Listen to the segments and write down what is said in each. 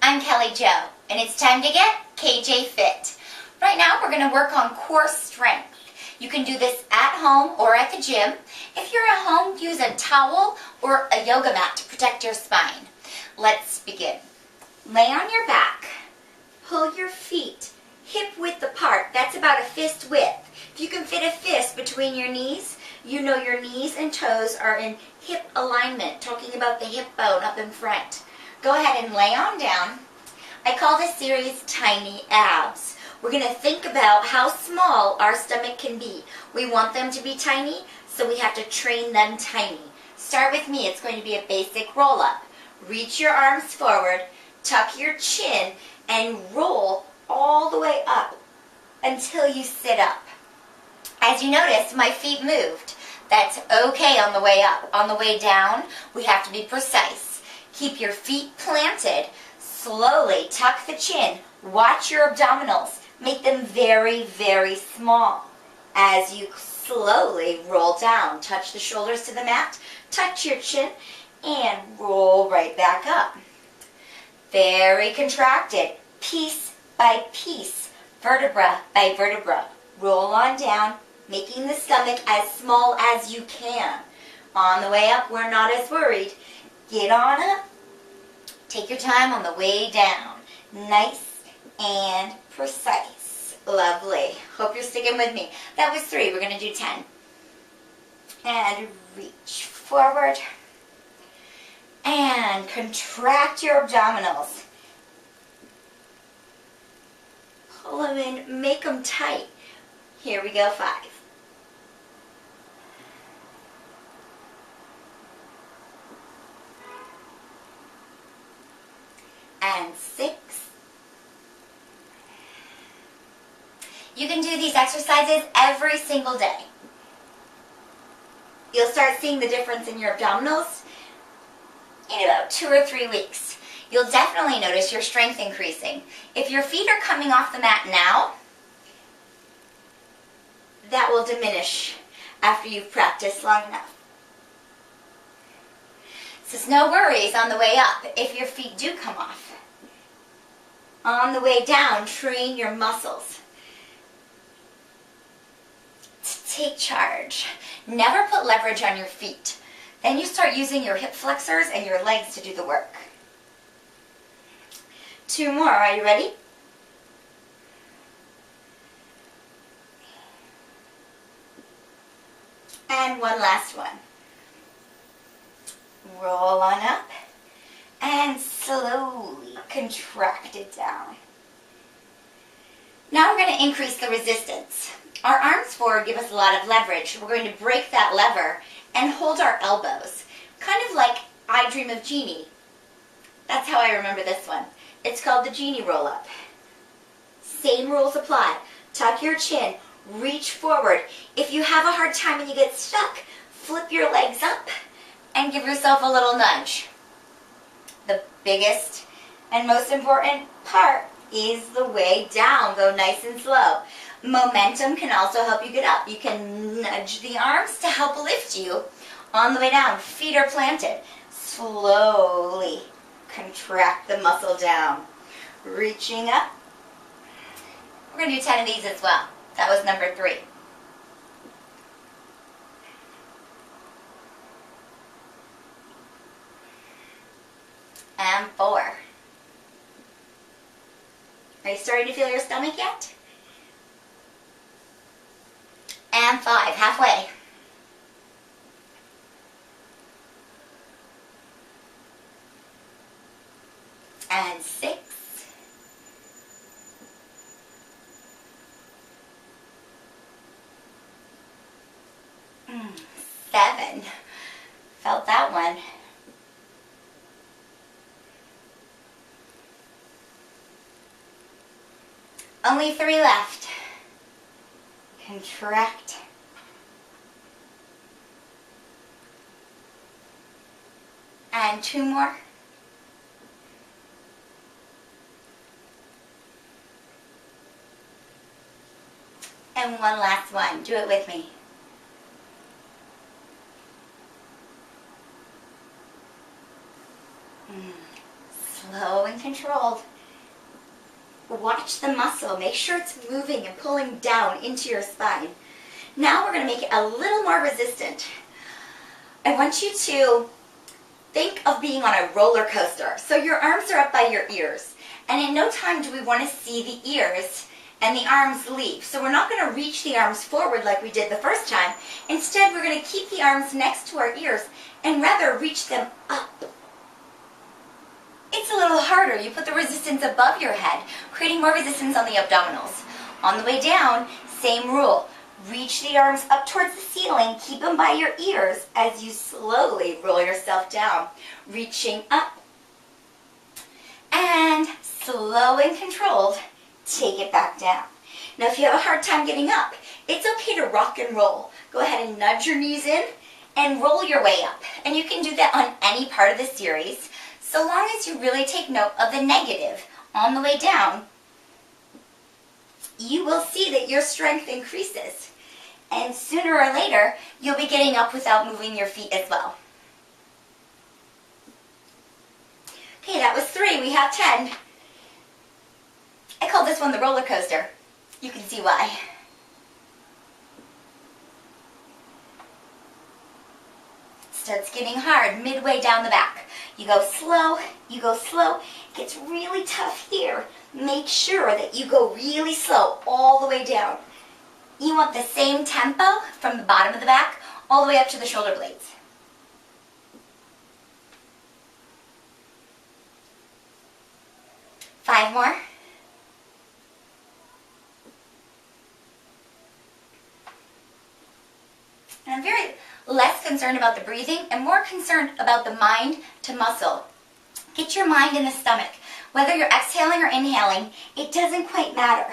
I'm Kelly Jo, and it's time to get KJ Fit. Right now we're going to work on core strength. You can do this at home or at the gym. If you're at home, use a towel or a yoga mat to protect your spine. Let's begin. Lay on your back. Pull your feet hip width apart. That's about a fist width. If you can fit a fist between your knees, you know your knees and toes are in hip alignment, talking about the hip bone up in front. Go ahead and lay on down. I call this series Tiny Abs. We're going to think about how small our stomach can be. We want them to be tiny, so we have to train them tiny. Start with me. It's going to be a basic roll-up. Reach your arms forward, tuck your chin, and roll all the way up until you sit up. As you notice, my feet moved. That's okay on the way up. On the way down, we have to be precise. Keep your feet planted. Slowly tuck the chin. Watch your abdominals. Make them very, very small. As you slowly roll down, touch the shoulders to the mat, touch your chin, and roll right back up. Very contracted, piece by piece, vertebra by vertebra. Roll on down, making the stomach as small as you can. On the way up, we're not as worried. Get on up. Take your time on the way down. Nice and precise. Lovely. Hope you're sticking with me. That was 3. We're going to do 10. And reach forward. And contract your abdominals. Pull them in. Make them tight. Here we go. 5. And 6. You can do these exercises every single day. You'll start seeing the difference in your abdominals in about 2 or 3 weeks. You'll definitely notice your strength increasing. If your feet are coming off the mat now, that will diminish after you've practiced long enough. So no worries on the way up if your feet do come off. On the way down, train your muscles to take charge. Never put leverage on your feet. Then you start using your hip flexors and your legs to do the work. 2 more. Are you ready? And 1 last one. Roll on up and slowly contract it down. Now we're going to increase the resistance. Our arms forward give us a lot of leverage. We're going to break that lever and hold our elbows. Kind of like I Dream of Genie. That's how I remember this one. It's called the Genie roll-up. Same rules apply. Tuck your chin. Reach forward. If you have a hard time and you get stuck, flip your legs up and give yourself a little nudge. The biggest and most important part is the way down. Go nice and slow. Momentum can also help you get up. You can nudge the arms to help lift you on the way down. Feet are planted. Slowly contract the muscle down. Reaching up. We're going to do 10 of these as well. That was number 3. And 4. Are you starting to feel your stomach yet? And 5, halfway. And 6. And 7. Felt that one. Only 3 left. Contract. And 2 more. And 1 last one. Do it with me. slow and controlled. Watch the muscle. Make sure it's moving and pulling down into your spine. Now we're going to make it a little more resistant. I want you to think of being on a roller coaster. So your arms are up by your ears. And in no time do we want to see the ears and the arms leave. So we're not going to reach the arms forward like we did the first time. Instead, we're going to keep the arms next to our ears and rather reach them up. It's a little harder. You put the resistance above your head, creating more resistance on the abdominals. On the way down, same rule. Reach the arms up towards the ceiling. Keep them by your ears as you slowly roll yourself down. Reaching up. And slow and controlled, take it back down. Now if you have a hard time getting up, it's okay to rock and roll. Go ahead and nudge your knees in and roll your way up. And you can do that on any part of the series, so long as you really take note of the negative. On the way down, you will see that your strength increases. And sooner or later, you'll be getting up without moving your feet as well. Okay, that was 3. We have 10. I call this one the roller coaster. You can see why. It starts getting hard midway down the back. You go slow, you go slow. It gets really tough here. Make sure that you go really slow all the way down. You want the same tempo from the bottom of the back all the way up to the shoulder blades. Five more. And I'm very less concerned about the breathing and more concerned about the mind to muscle. Get your mind in the stomach. Whether you're exhaling or inhaling, it doesn't quite matter.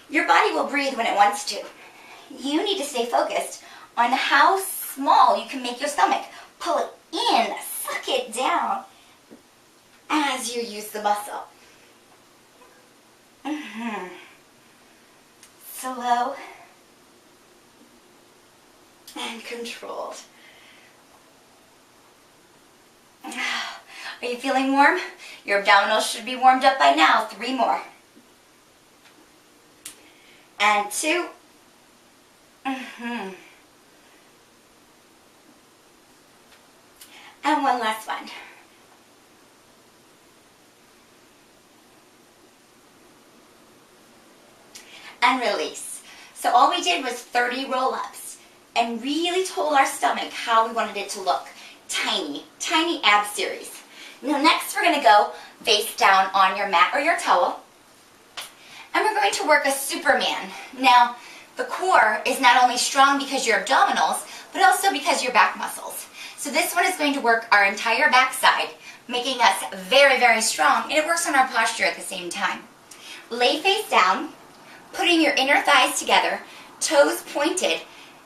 Your body will breathe when it wants to. You need to stay focused on how small you can make your stomach. Pull it in, suck it down as you use the muscle. Slow and controlled. Are you feeling warm? Your abdominals should be warmed up by now. 3 more. And 2. And one last one. And release. So all we did was 30 roll-ups and really told our stomach how we wanted it to look. Tiny, tiny ab series. Now next we're going to go face down on your mat or your towel. And we're going to work a Superman. Now the core is not only strong because your abdominals, but also because your back muscles. So this one is going to work our entire backside, making us very, very strong, and it works on our posture at the same time. Lay face down, putting your inner thighs together, toes pointed,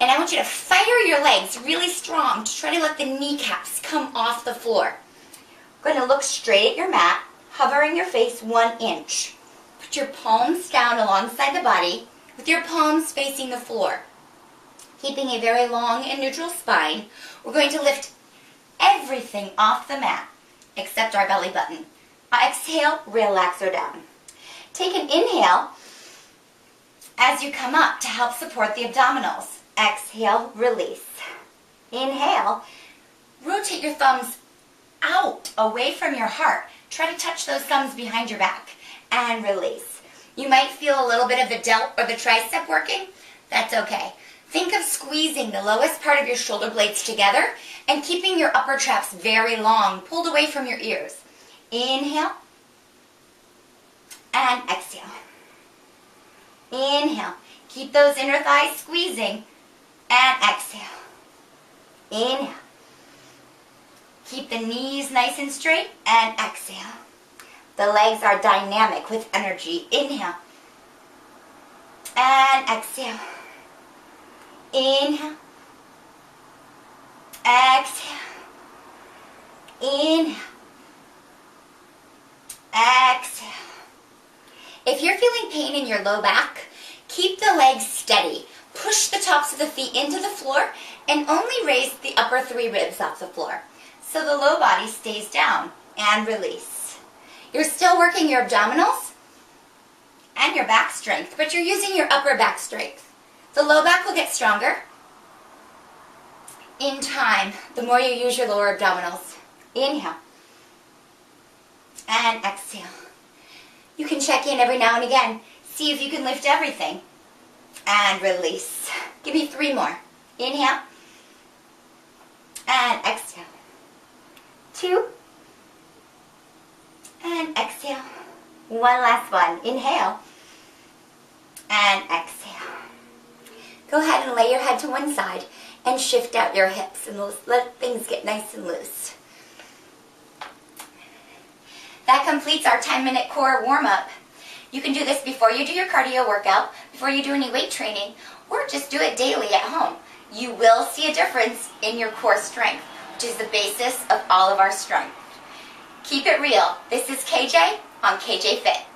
and I want you to fire your legs really strong to try to let the kneecaps come off the floor. We're going to look straight at your mat, hovering your face 1 inch. Put your palms down alongside the body with your palms facing the floor. Keeping a very long and neutral spine, we're going to lift everything off the mat except our belly button. Exhale, relax her down. Take an inhale as you come up to help support the abdominals. Exhale, release. Inhale, rotate your thumbs out, away from your heart. Try to touch those thumbs behind your back. And release. You might feel a little bit of the delt or the tricep working. That's okay. Think of squeezing the lowest part of your shoulder blades together and keeping your upper traps very long, pulled away from your ears. Inhale and exhale. Inhale. Keep those inner thighs squeezing and exhale. Inhale. Keep the knees nice and straight and exhale. The legs are dynamic with energy. Inhale and exhale. Inhale. Exhale. Inhale. Exhale. If you're feeling pain in your low back, keep the legs steady. Push the tops of the feet into the floor and only raise the upper 3 ribs off the floor so the low body stays down. And release. You're still working your abdominals and your back strength, but you're using your upper back strength. The low back will get stronger in time, the more you use your lower abdominals. Inhale and exhale. You can check in every now and again. See if you can lift everything. And release. Give me 3 more. Inhale and exhale. 2 and exhale. One last one. Inhale and exhale. Go ahead and lay your head to one side and shift out your hips and let things get nice and loose. That completes our 10-minute core warm-up. You can do this before you do your cardio workout, before you do any weight training, or just do it daily at home. You will see a difference in your core strength, which is the basis of all of our strength. Keep it real. This is KJ on KJ Fit.